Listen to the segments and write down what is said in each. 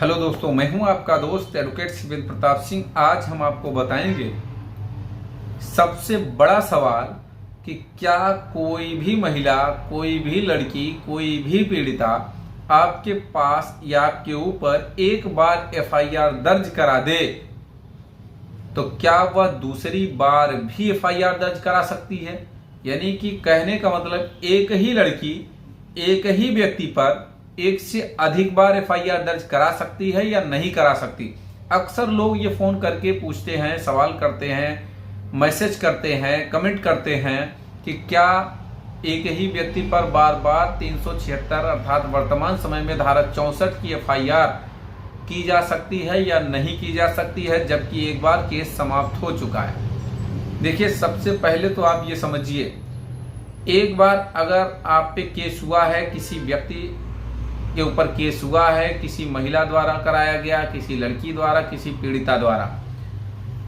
Hello दोस्तों, मैं हूं आपका दोस्त एडवोकेट सिविल प्रताप सिंह। आज हम आपको बताएंगे सबसे बड़ा सवाल कि क्या कोई भी महिला, कोई भी लड़की, कोई भी पीड़िता आपके पास या आपके ऊपर एक बार एफआईआर दर्ज करा दे तो क्या वह दूसरी बार भी एफआईआर दर्ज करा सकती है। यानी कि कहने का मतलब एक ही लड़की एक ही व्यक्ति पर एक से अधिक बार एफआईआर दर्ज करा सकती है या नहीं करा सकती। अक्सर लोग ये फोन करके पूछते हैं, सवाल करते हैं, मैसेज करते हैं, कमेंट करते हैं कि क्या एक ही व्यक्ति पर बार बार 376 अर्थात वर्तमान समय में धारा 64 की एफआईआर की जा सकती है या नहीं की जा सकती है, जबकि एक बार केस समाप्त हो चुका है। देखिए, सबसे पहले तो आप ये समझिए, एक बार अगर आप पे केस हुआ है, किसी व्यक्ति के ऊपर केस हुआ है, किसी महिला द्वारा कराया गया, किसी लड़की द्वारा, किसी पीड़िता द्वारा,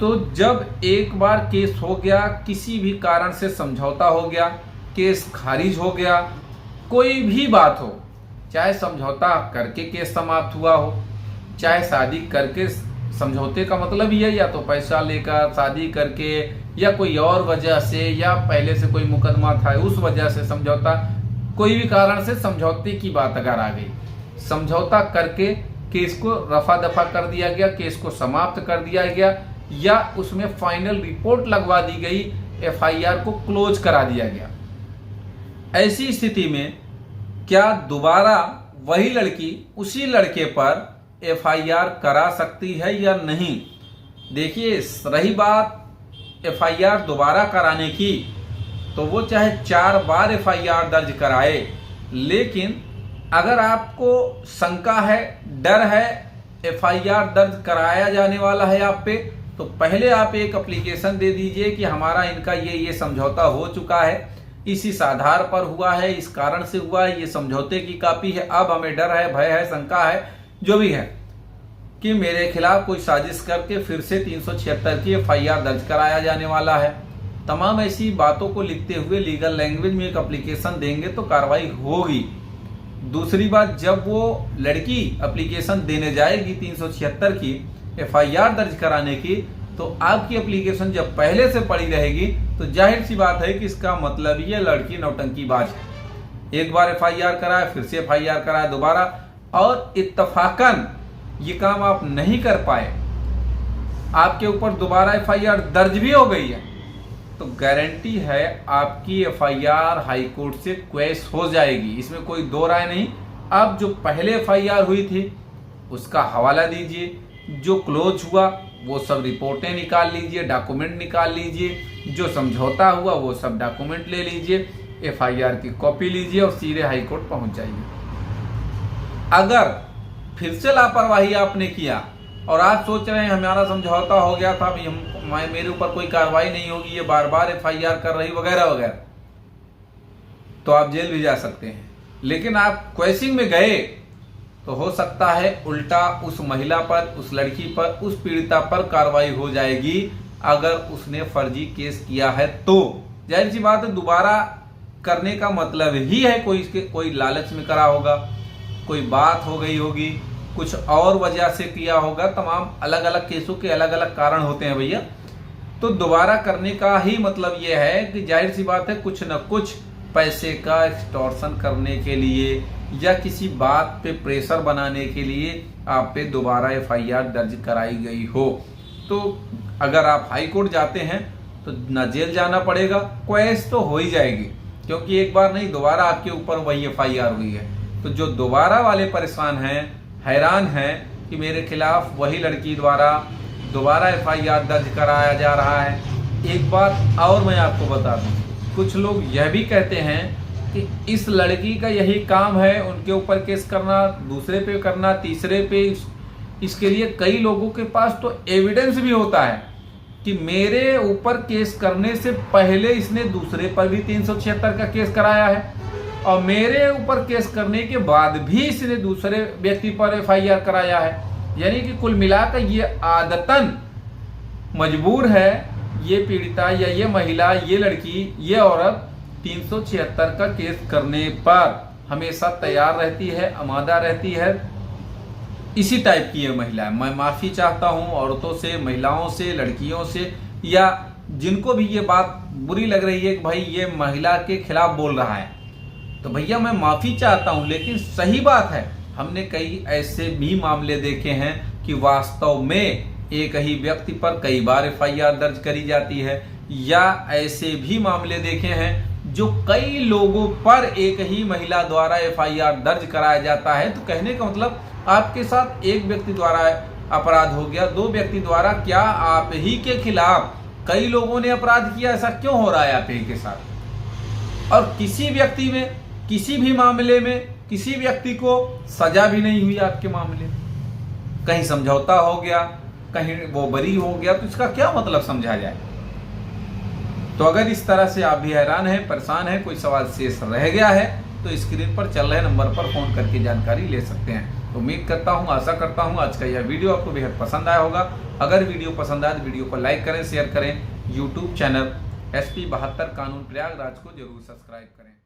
तो जब एक बार केस हो गया, किसी भी कारण से समझौता हो गया, केस खारिज हो गया, कोई भी बात हो, चाहे समझौता करके केस समाप्त हुआ हो, चाहे शादी करके, समझौते का मतलब ही है या तो पैसा लेकर शादी करके या कोई और वजह से या पहले से कोई मुकदमा था उस वजह से समझौता, कोई भी कारण से समझौते की बात अगर आ गई, समझौता करके केस को रफा दफा कर दिया गया, केस को समाप्त कर दिया गया या उसमें फाइनल रिपोर्ट लगवा दी गई, एफआईआर को क्लोज करा दिया गया, ऐसी स्थिति में क्या दोबारा वही लड़की उसी लड़के पर एफआईआर करा सकती है या नहीं। देखिए, रही बात एफआईआर दोबारा कराने की, तो वो चाहे 4 बार एफआईआर दर्ज कराए, लेकिन अगर आपको शंका है, डर है, एफआईआर दर्ज कराया जाने वाला है आप पे, तो पहले आप एक एप्लीकेशन दे दीजिए कि हमारा इनका ये समझौता हो चुका है, इस आधार पर हुआ है, इस कारण से हुआ है, ये समझौते की कॉपी है, अब हमें डर है, भय है, शंका है, जो भी है कि मेरे खिलाफ कोई साजिश करके फिर से 376 की एफआईआर दर्ज कराया जाने वाला है। तमाम ऐसी बातों को लिखते हुए लीगल लैंग्वेज में एक एप्लीकेशन देंगे तो कार्रवाई होगी। दूसरी बात, जब वो लड़की एप्लीकेशन देने जाएगी 376 की एफआईआर दर्ज कराने की, तो आपकी एप्लीकेशन जब पहले से पड़ी रहेगी तो जाहिर सी बात है कि इसका मतलब ये लड़की नौटंकीबाज है। एक बार एफआईआर कराए, फिर से एफआईआर कराए दोबारा, और इत्तफाकन ये काम आप नहीं कर पाए, आपके ऊपर दोबारा एफआईआर दर्ज भी हो गई है, तो गारंटी है आपकी एफआईआर हाई कोर्ट से क्वैश हो जाएगी, इसमें कोई दो राय नहीं। अब जो पहले एफआईआर हुई थी उसका हवाला दीजिए, जो क्लोज हुआ वो सब रिपोर्टें निकाल लीजिए, डॉक्यूमेंट निकाल लीजिए, जो समझौता हुआ वो सब डॉक्यूमेंट ले लीजिए, एफआईआर की कॉपी लीजिए और सीधे हाई कोर्ट पहुंच जाइए। अगर फिर से लापरवाही आपने किया और आप सोच रहे हैं हमारा समझौता हो गया था, मेरे ऊपर कोई कार्रवाई नहीं होगी, ये बार बार एफआईआर कर रही वगैरह वगैरह, तो आप जेल भी जा सकते हैं। लेकिन आप क्वेश्चनिंग में गए तो हो सकता है उल्टा उस महिला पर, उस लड़की पर, उस पीड़िता पर कार्रवाई हो जाएगी अगर उसने फर्जी केस किया है तो। जाहिर सी बात है, दोबारा करने का मतलब ही है कोई लालच में करा होगा, कोई बात हो गई होगी, कुछ और वजह से किया होगा, तमाम अलग अलग केसों के अलग अलग कारण होते हैं भैया। तो दोबारा करने का ही मतलब यह है कि जाहिर सी बात है कुछ न कुछ पैसे का एक्सटॉर्शन करने के लिए या किसी बात पे प्रेशर बनाने के लिए आप पे दोबारा एफआईआर दर्ज कराई गई हो। तो अगर आप हाई कोर्ट जाते हैं तो न जेल जाना पड़ेगा, क्वैश तो हो ही जाएगी, क्योंकि एक बार नहीं दोबारा आपके ऊपर वही एफआईआर हुई है। तो जो दोबारा वाले परेशान हैं, हैरान हैं कि मेरे खिलाफ वही लड़की द्वारा दोबारा एफआईआर दर्ज कराया जा रहा है। एक बात और मैं आपको बता दूं, कुछ लोग यह भी कहते हैं कि इस लड़की का यही काम है, उनके ऊपर केस करना, दूसरे पे करना, तीसरे पे। इसके लिए कई लोगों के पास तो एविडेंस भी होता है कि मेरे ऊपर केस करने से पहले इसने दूसरे पर भी 376 का केस कराया है और मेरे ऊपर केस करने के बाद भी इसने दूसरे व्यक्ति पर एफआईआर कराया है। यानी कि कुल मिलाकर ये आदतन मजबूर है, ये पीड़िता या ये महिला, ये लड़की, ये औरत 376 का केस करने पर हमेशा तैयार रहती है, आमादा रहती है। इसी टाइप की ये महिला है। मैं माफ़ी चाहता हूँ औरतों से, महिलाओं से, लड़कियों से, या जिनको भी ये बात बुरी लग रही है कि भाई ये महिला के खिलाफ बोल रहा है, तो भैया मैं माफ़ी चाहता हूँ, लेकिन सही बात है। हमने कई ऐसे भी मामले देखे हैं कि वास्तव में एक ही व्यक्ति पर कई बार एफआईआर दर्ज करी जाती है, या ऐसे भी मामले देखे हैं जो कई लोगों पर एक ही महिला द्वारा एफआईआर दर्ज कराया जाता है। तो कहने का मतलब आपके साथ एक व्यक्ति द्वारा अपराध हो गया, 2 व्यक्ति द्वारा, क्या आप ही के खिलाफ कई लोगों ने अपराध किया? ऐसा क्यों हो रहा है आप ही के साथ? और किसी व्यक्ति में, किसी भी मामले में किसी व्यक्ति को सजा भी नहीं हुई आपके मामले में, कहीं समझौता हो गया, कहीं वो बरी हो गया, तो इसका क्या मतलब समझा जाए? तो अगर इस तरह से आप भी हैरान हैं, परेशान हैं, कोई सवाल शेष रह गया है, तो स्क्रीन पर चल रहे नंबर पर फोन करके जानकारी ले सकते हैं। तो उम्मीद करता हूं, आशा करता हूं आज का यह वीडियो आपको बेहद पसंद आया होगा। अगर वीडियो पसंद आए तो वीडियो को लाइक करें, शेयर करें। यूट्यूब चैनल SP 72 कानून प्रयागराज को जरूर सब्सक्राइब करें।